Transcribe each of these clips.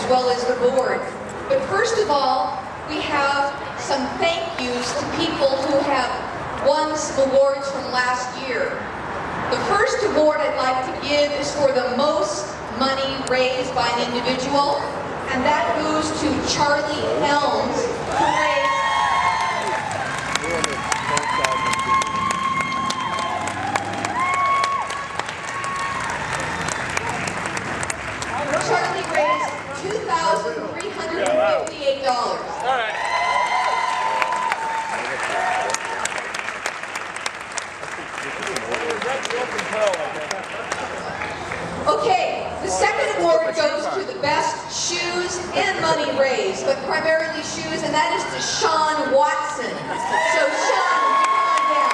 as well as the board. But first of all, we have some thank yous to people who have won some awards from last year. The first award I'd like to give is for the most money raised by an individual, and that goes to Charlie Helms, who raised $2,358. All right. Okay, the second award goes to the best shoes and money raised, but primarily shoes, and that is to Sean Watson. So Sean, come on down.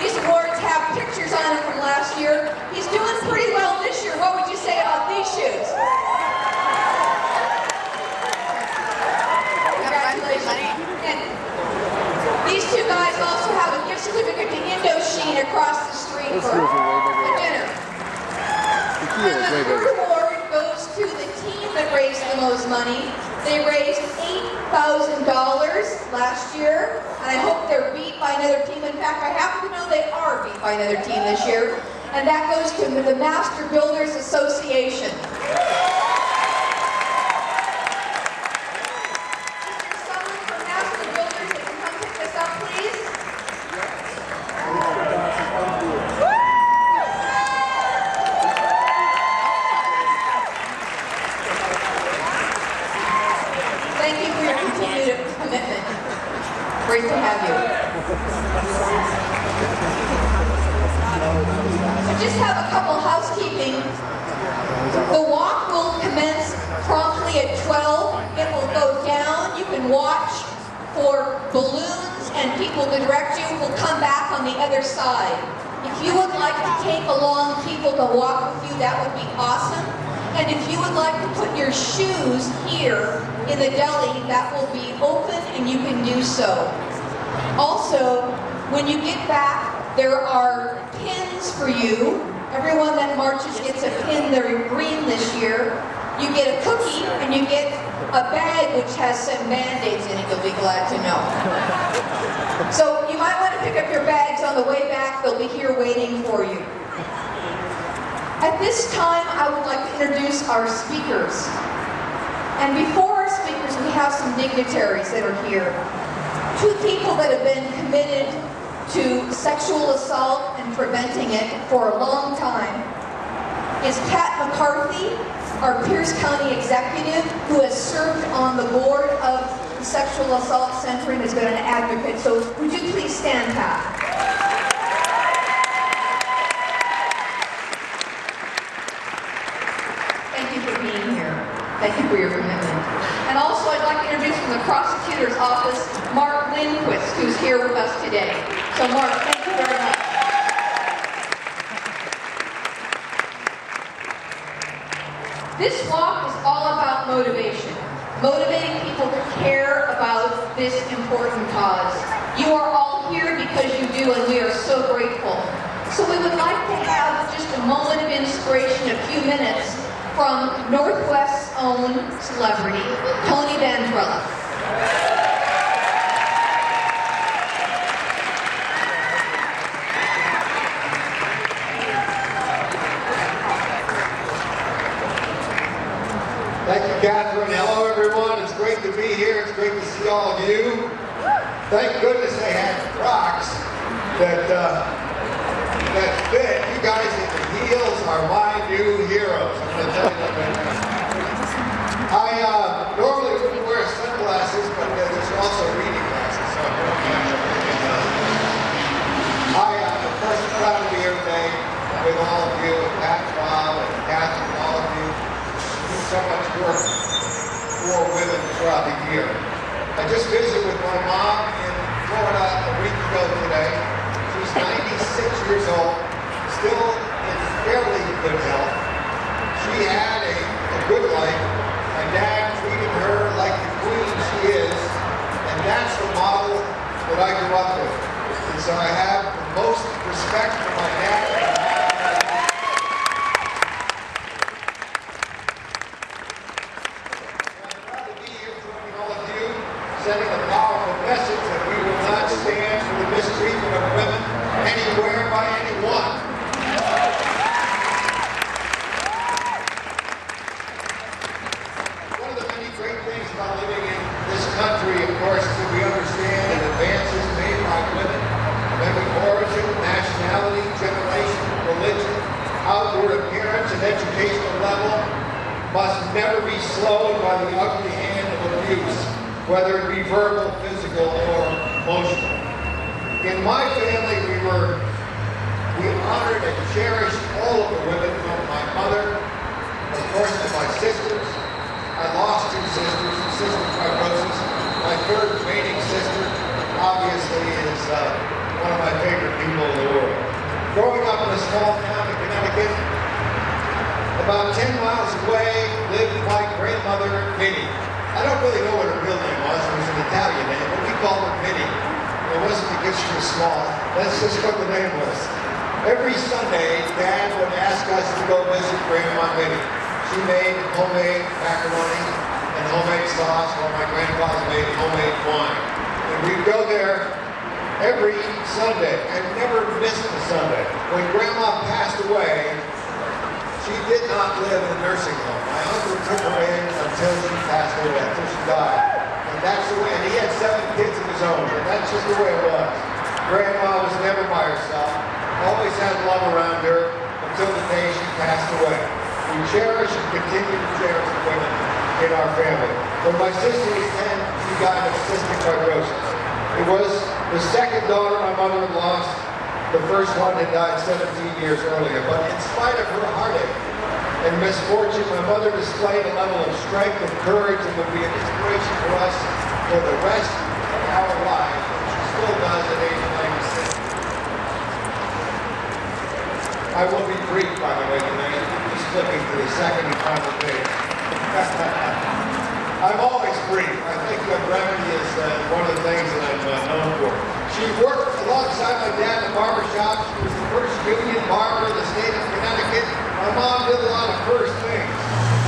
These awards have pictures on them from last year. He's doing pretty well this year. What would you say about these shoes? These two guys also have a gift certificate to Indochine across the street for a dinner. And the third award goes to the team that raised the most money. They raised $8,000 last year, and I hope they're beat by another team. In fact, I happen to know they are beat by another team this year, and that goes to the Master Builders Association. Thank you for your continued commitment. Great to have you. I just have a couple housekeeping. The walk will commence promptly at 12. It will go down. You can watch for balloons and people to direct you. We'll come back on the other side. If you would like to take along people to walk with you, that would be awesome. And if you would like to put your shoes here in the deli, that will be open and you can do so. Also, when you get back, there are pins for you. Everyone that marches gets a pin. They're green this year. You get a cookie and you get a bag which has some Band-Aids in it, you'll be glad to know. So you might want to pick up your bags on the way back. They'll be here waiting for you. At this time, I would like to introduce our speakers. And before our speakers, we have some dignitaries that are here. Two people that have been committed to sexual assault and preventing it for a long time is Pat McCarthy, our Peirce County executive, who has served on the board of the Sexual Assault Center and has been an advocate. So would you please stand, Pat? Thank you for your commitment. And also I'd like to introduce from the prosecutor's office, Mark Lindquist, who's here with us today. So Mark, thank you very much. This walk is all about motivation. Motivating people to care about this important cause. You are all here because you do, and we are so grateful. So we would like to have just a moment of inspiration, a few minutes, from Northwest's own celebrity, Tony Vandrella. Thank you, Catherine. Hello, everyone. It's great to be here. It's great to see all of you. Thank goodness they had Crocs that fit. You guys in the heels are my new heroes. I'm going to tell you that right now. I normally wouldn't wear sunglasses, but there's also reading glasses. So I'm first proud to be here today with all of you, and Pat, Rob, and Catherine, and all of you. Do so much work for women throughout the year. I just visited with my mom in Florida a week ago today. She's 96 years old, still in fairly good health. She had a good life. My dad treated her like the queen she is, and that's the model that I grew up with. And so I have the most respect for my dad. level must never be slowed by the ugly hand of abuse, whether it be verbal, physical, or emotional. In my family, we honored and cherished all of the women, from my mother, of course, to my sisters. I lost 2 sisters, cystic fibrosis. My third remaining sister, obviously, is one of my favorite people in the world. Growing up in a small town in Connecticut, about 10 miles away, lived my grandmother, Minnie. I don't really know what her real name was. It was an Italian name, but we called her Minnie. It wasn't because she was small. That's just what the name was. Every Sunday, Dad would ask us to go visit Grandma Minnie. She made homemade macaroni and homemade sauce, while my grandfather made homemade wine. And we'd go there every Sunday and never missed a Sunday. When Grandma passed away, she did not live in a nursing home. My uncle took her in until she passed away, until she died. And that's the way, and he had 7 kids of his own, and that's just the way it was. Grandma was never by herself, always had love around her until the day she passed away. We cherish and continue to cherish the women in our family. When my sister was 10, she died of cystic fibrosis. It was the second daughter my mother had lost. The first one had died 17 years earlier. But in spite of her heartache and misfortune, my mother displayed a level of strength and courage and would be an inspiration for us for the rest of our lives. She still does at age 96. I will be brief, by the way, tonight. I'm just flipping to the second and final page. I'm always brief. I think brevity is one of the things that I'm known for. She worked alongside my dad in the barber shop. She was the first union barber in the state of Connecticut. My mom did a lot of first things.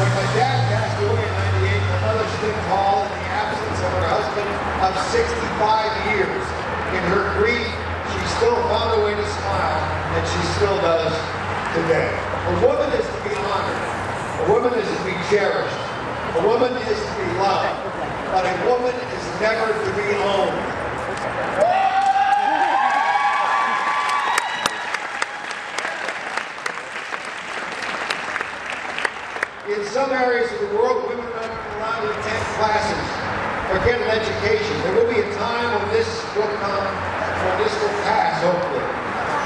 When my dad passed away in '98, my mother stood tall in the absence of her husband of 65 years. In her grief, she still found a way to smile, and she still does today. A woman is to be honored. A woman is to be cherished. A woman is to be loved. But a woman is never to be owned. In some areas of the world, women are not allowed to attend classes or get an education. There will be a time when this will come, when this will pass, hopefully.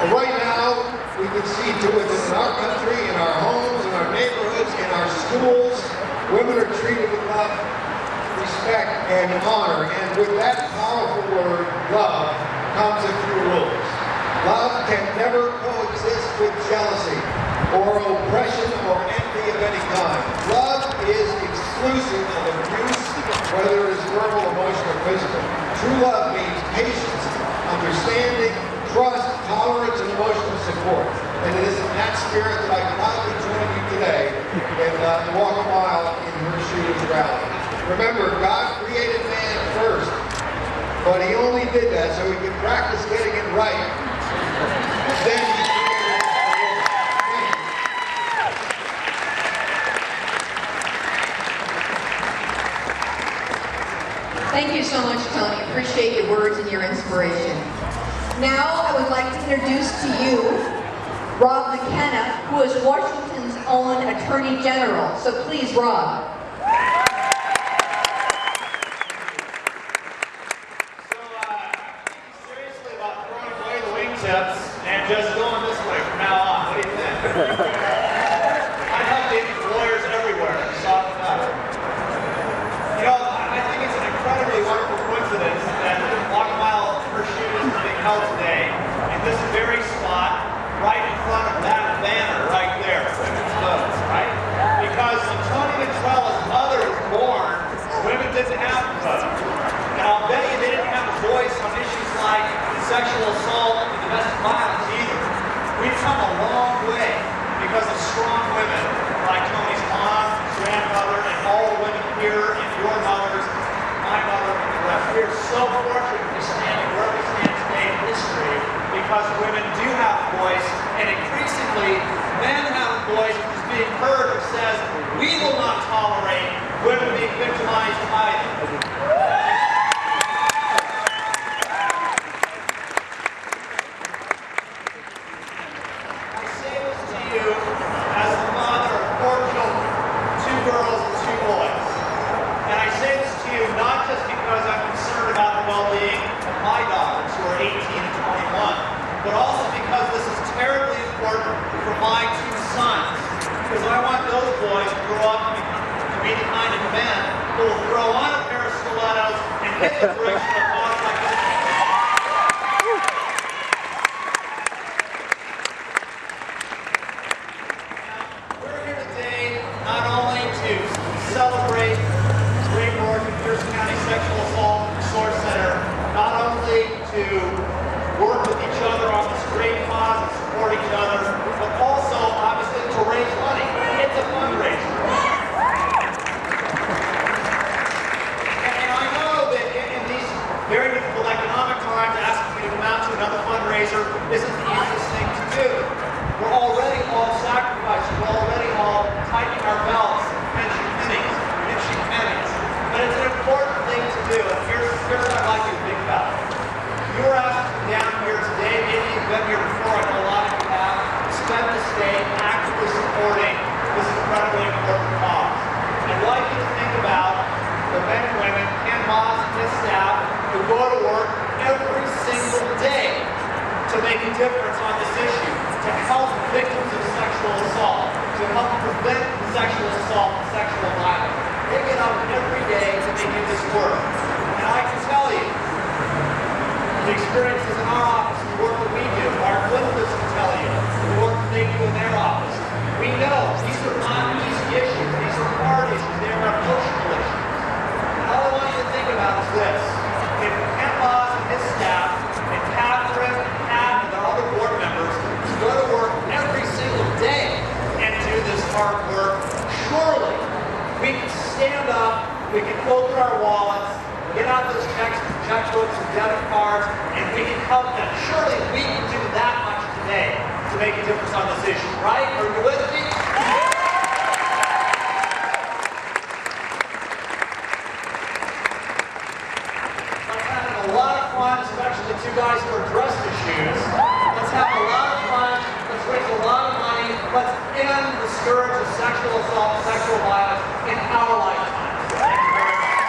But right now, we can see to it that in our country, in our homes, in our neighborhoods, in our schools, women are treated with love, respect, and honor. And with that powerful word, love, comes a few rules. Love can never coexist with jealousy or oppression or envy of any kind. Love is exclusive of abuse, whether it is verbal, emotional, or physical. True love means patience, understanding, trust, tolerance, and emotional support. And it is in that spirit that I proudly join you today and walk a mile in her shoes rally. Remember, God created man first, but he only did that so he could practice getting it right. Then he created Thank you so much, Tony. Appreciate your words and your inspiration. Now, I would like to introduce to you Rob McKenna, who is Washington's own Attorney General. So please, Rob. Seriously about throwing away the wingtips and just going this way from now on. What do you think? I help the lawyers everywhere to soften up. You know, I think it's an incredibly wonderful coincidence that Walk a Mile in Her Shoes is being held today in this very spot, right in front of that banner right there, women's votes, right? Because when Tony McClellan's mother was born, women didn't have a vote. And I'll bet you they didn't have a voice on issues like sexual assault and domestic violence either. We've come a long way because of strong women like Tony's mom, grandmother, and all the women here, and your mothers, my mother, and the rest. We are so fortunate to be standing where we stand today in history because women do have a voice, and increasingly men have a voice which is being heard that says we will not tolerate women being victimized either. I say this to you as the father of 4 children. like-minded men who will throw on a pair of stilettos and hit the bricks in a cause like this. We're here today not only to celebrate great work at Peirce County Sexual Assault Resource Center, not only to work with each other on this great cause and support each other, but also, obviously, to raise money. It's a fundraiser. And I know that in these very difficult economic times, asking you to come out to another fundraiser isn't the easiest thing to do. We're already all sacrificing. We're already all tightening our belts, pinching pennies. But it's an important thing to do. And here's what I'd like you to think about. You were asked to come down here today, maybe you've been here before, I know a lot of you have, spend this day actively supporting this incredibly important cause. I'd like you to think about the men and women, Ken Moss and his staff, who go to work every single day to make a difference on this issue, to help victims of sexual assault, to help prevent sexual assault and sexual violence. They get up every day to make this work. And I can tell you, the experiences in our office, the work that we do, our clinicals can tell you, the work that they do in their office. We know these are not easy issues. These are hard issues. They are emotional issues. And all I want you to think about is this. If Ken Moss and his staff, and Catherine, and Pat, and their other board members go to work every single day and do this hard work, surely we can stand up, we can open our wallets, get out those checks, checkbooks, and debit cards, and we can help them. Surely we can do that much today to make a difference on this issue, right? Are you with me? Let's have a lot of fun, especially the two guys who are dressed as shoes. Let's have a lot of fun. Let's raise a lot of money. Let's end the scourge of sexual assault and sexual violence in our lifetime. Thank you very much.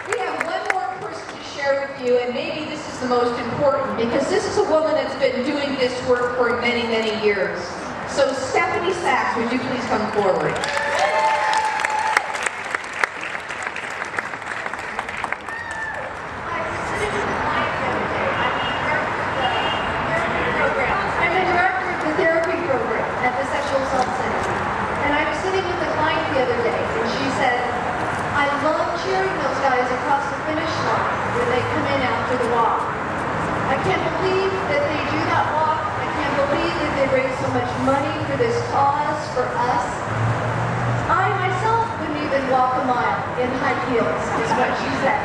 We have one more person to share with you, and maybe this is the most important, because this is a woman that's been doing this work for many, many years. So Stephanie Sachs, would you please come forward? I'm the director of the therapy program at the Sexual Assault Center. And I was sitting with a client the other day, and she said, I love cheering those guys across the finish line when they come in after the walk. I can't believe that they do that walk. I can't believe that they raise so much money for this cause, for us. I myself wouldn't even walk a mile in high heels, is what she said.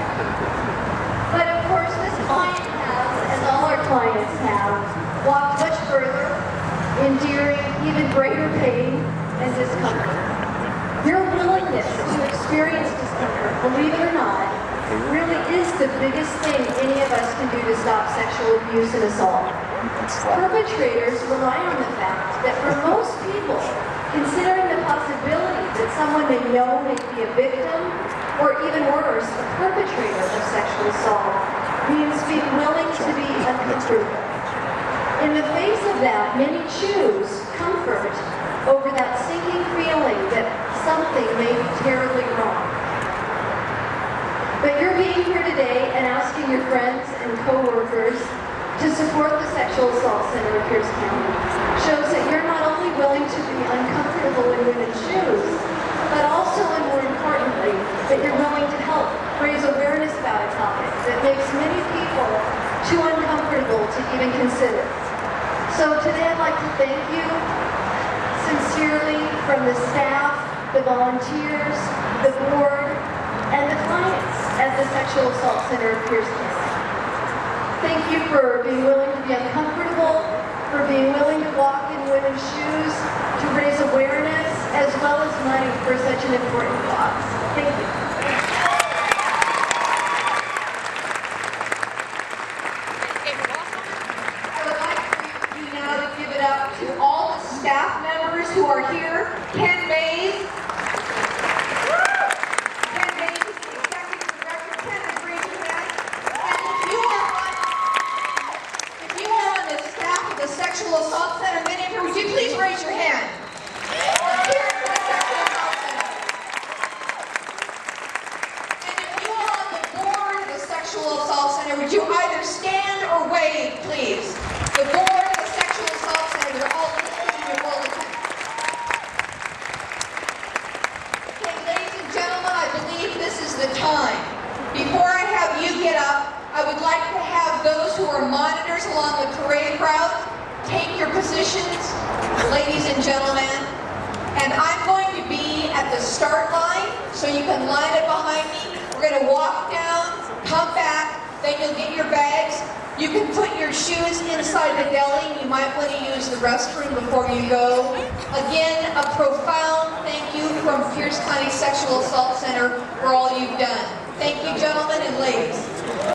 But of course, this client has, as all our clients have, walked much further, enduring even greater pain and discomfort. Your willingness to experience discomfort, believe it or not, really is the biggest thing any of us can do to stop sexual abuse and assault. Perpetrators rely on the fact that for most people, considering the possibility that someone they know may be a victim, or even worse, a perpetrator of sexual assault, means being willing to be uncomfortable. In the face of that, many choose comfort over that sinking feeling that something may be terribly wrong. But you're being here today and asking your friends and co-workers to support the Sexual Assault Center of Peirce County shows that you're not only willing to be uncomfortable in women's shoes, but also, and more importantly, that you're willing to help raise awareness about a topic that makes many people too uncomfortable to even consider. So today I'd like to thank you sincerely from the staff, the volunteers, the board, and the clients at the Sexual Assault Center of Peirce County. Thank you for being willing to be uncomfortable, for being willing to walk in women's shoes, to raise awareness, as well as money for such an important cause. Thank you. I would like for you now to give it up to all the staff members who are here. Ken Mays. Ken Mays is the executive director. Ken, raise your hand. And if you are on the staff of the Sexual Assault Center, many of you, would you please raise your hand? please. The board of the Sexual Assault Center, they're all listed in your bulletin. Okay, ladies and gentlemen, I believe this is the time. Before I have you get up, I would like to have those who are monitors along the parade route take your positions, ladies and gentlemen. And I'm going to be at the start line, so you can line it behind me. We're going to walk down, come back, then you'll get your bags. You can put your shoes inside the deli. You might want to use the restroom before you go. Again, a profound thank you from Peirce County Sexual Assault Center for all you've done. Thank you, gentlemen and ladies.